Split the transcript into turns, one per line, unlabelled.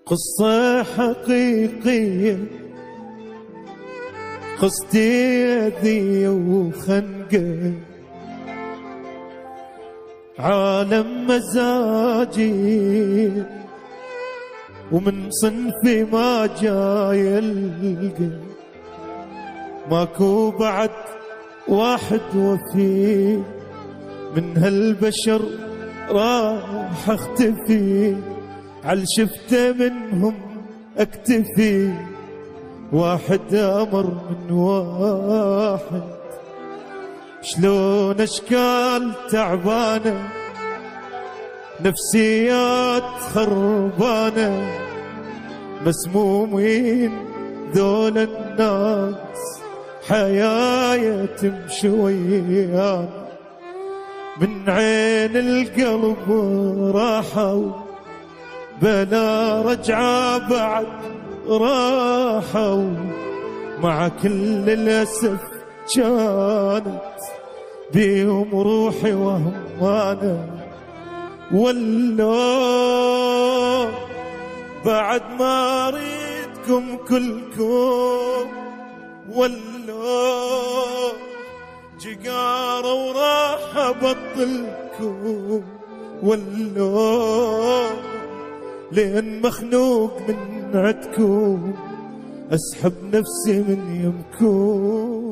قصة حقيقية، قصتي أذية وخنقة، عالم مزاجي ومن صنفي ما جاي القى، ماكو بعد واحد وفي من هالبشر راح اختفي، عل شفته منهم اكتفي، واحد امر من واحد، شلون اشكال تعبانه، نفسيات خربانه، مسمومين ذول الناس، حياة تمشي ويانا، من عين القلب راحوا بلا رجعة بعد راحوا، مع كل الأسف كانت بيهم روحي وهم أنا، والله بعد ما أريدكم كلكم، والله جقارة وراح أبطلكم، والله لين مخنوق من عدكم، أسحب نفسي من يمكم.